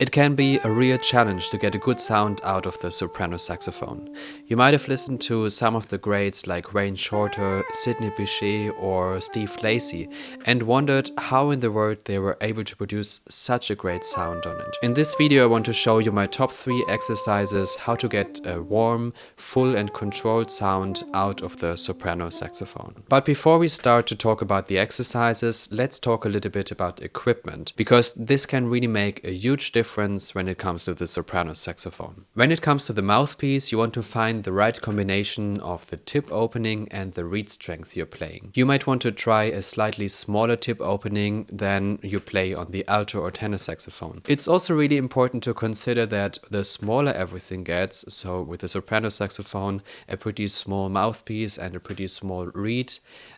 It can be a real challenge to get a good sound out of the soprano saxophone. You might have listened to some of the greats like Wayne Shorter, Sidney Bechet or Steve Lacy and wondered how in the world they were able to produce such a great sound on it. In this video I want to show you my top 3 exercises how to get a warm, full and controlled sound out of the soprano saxophone. But before we start to talk about the exercises, let's talk a little bit about equipment, because this can really make a huge difference when it comes to the soprano saxophone. When it comes to the mouthpiece, you want to find the right combination of the tip opening and the reed strength you're playing. You might want to try a slightly smaller tip opening than you play on the alto or tenor saxophone. It's also really important to consider that the smaller everything gets, so with the soprano saxophone, a pretty small mouthpiece and a pretty small reed,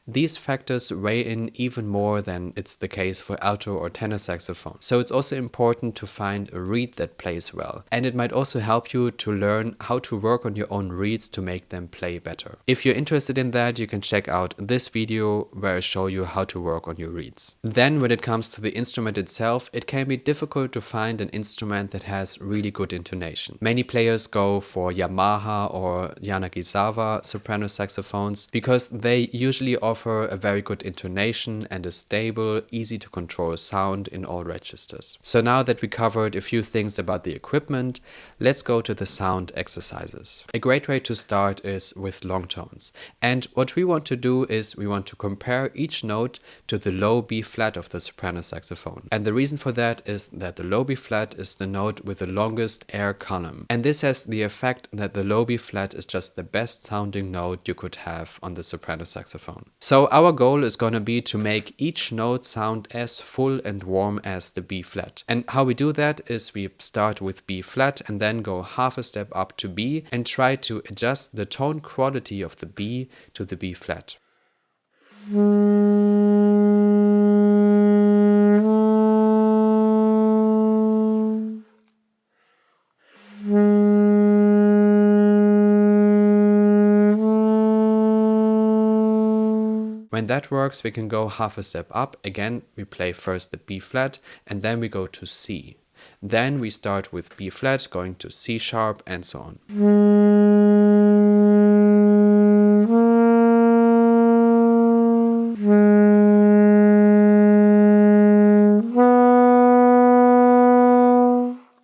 these factors weigh in even more than it's the case for alto or tenor saxophone. So it's also important to find a reed that plays well. And it might also help you to learn how to work on your own reeds to make them play better. If you're interested in that, you can check out this video where I show you how to work on your reeds. Then when it comes to the instrument itself, it can be difficult to find an instrument that has really good intonation. Many players go for Yamaha or Yanagisawa soprano saxophones because they usually offer a very good intonation and a stable, easy to control sound in all registers. So now that we covered a few things about the equipment, let's go to the sound exercises. A great way to start is with long tones. And what we want to do is we want to compare each note to the low B flat of the soprano saxophone. And the reason for that is that the low B flat is the note with the longest air column. And this has the effect that the low B flat is just the best sounding note you could have on the soprano saxophone. So our goal is going to be to make each note sound as full and warm as the B flat. And how we do that is we start with B flat and then go half a step up to B and try to adjust the tone quality of the B to the B flat. When that works, we can go half a step up. Again, we play first the B flat and then we go to C. Then we start with B flat, going to C sharp and so on.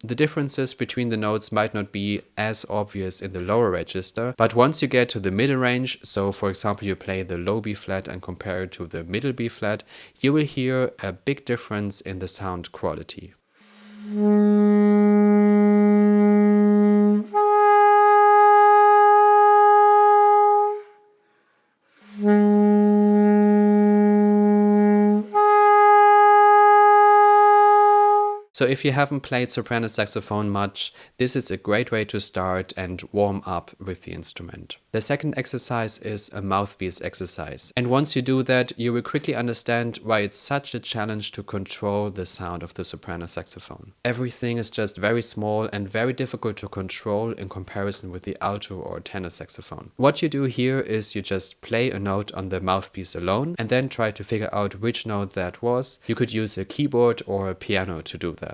The differences between the notes might not be as obvious in the lower register, but once you get to the middle range, so for example you play the low B flat and compare it to the middle B flat, you will hear a big difference in the sound quality. So if you haven't played soprano saxophone much, this is a great way to start and warm up with the instrument. The second exercise is a mouthpiece exercise. And once you do that, you will quickly understand why it's such a challenge to control the sound of the soprano saxophone. Everything is just very small and very difficult to control in comparison with the alto or tenor saxophone. What you do here is you just play a note on the mouthpiece alone and then try to figure out which note that was. You could use a keyboard or a piano to do that.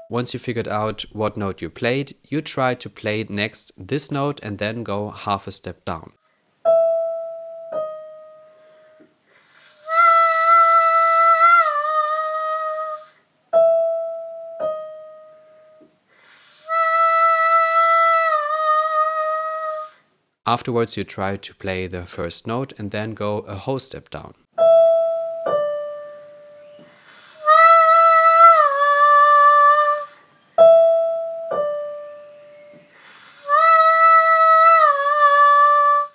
Once you figured out what note you played, you try to play next this note and then go half a step down. Afterwards, you try to play the first note and then go a whole step down.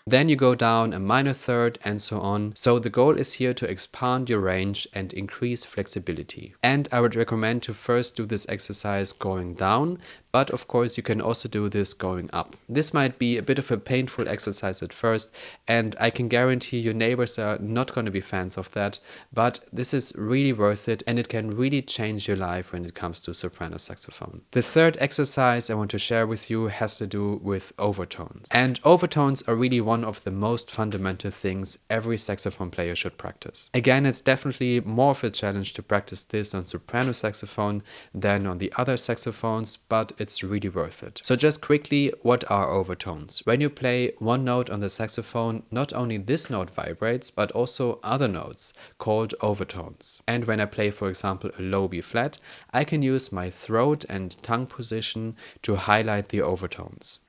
Then you go down a minor third and so on. So the goal is here to expand your range and increase flexibility. And I would recommend to first do this exercise going down, But of course, you can also do this going up. This might be a bit of a painful exercise at first, and I can guarantee your neighbors are not going to be fans of that, but this is really worth it, and it can really change your life when it comes to soprano saxophone. The third exercise I want to share with you has to do with overtones. And overtones are really one of the most fundamental things every saxophone player should practice. Again, it's definitely more of a challenge to practice this on soprano saxophone than on the other saxophones, but it's really worth it. So just quickly, what are overtones? When you play one note on the saxophone, not only this note vibrates, but also other notes called overtones. And when I play, for example, a low B flat, I can use my throat and tongue position to highlight the overtones.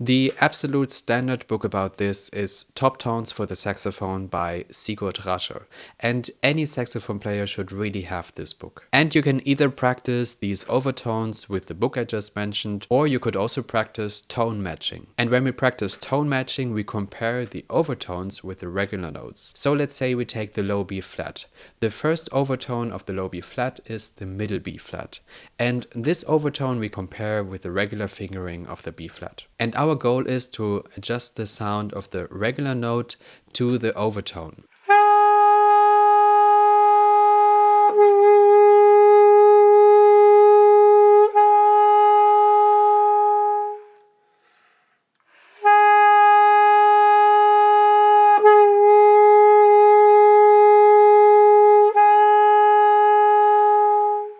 The absolute standard book about this is Top Tones for the Saxophone by Sigurd Rascher, and any saxophone player should really have this book. And you can either practice these overtones with the book I just mentioned, or you could also practice tone matching. And when we practice tone matching, we compare the overtones with the regular notes. So let's say we take the low B flat. The first overtone of the low B flat is the middle B flat. And this overtone we compare with the regular fingering of the B flat. And our goal is to adjust the sound of the regular note to the overtone.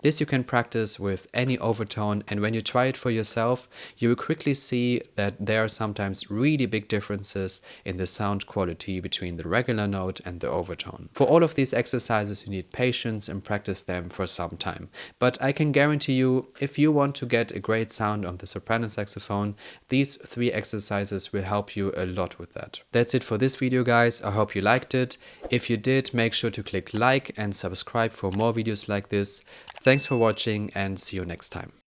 This you can practice with any overtone, and when you try it for yourself, you will quickly see that there are sometimes really big differences in the sound quality between the regular note and the overtone. For all of these exercises, you need patience and practice them for some time. But I can guarantee you, if you want to get a great sound on the soprano saxophone, these 3 exercises will help you a lot with that. That's it for this video, guys. I hope you liked it. If you did, make sure to click like and subscribe for more videos like this. Thanks for watching and see you next time.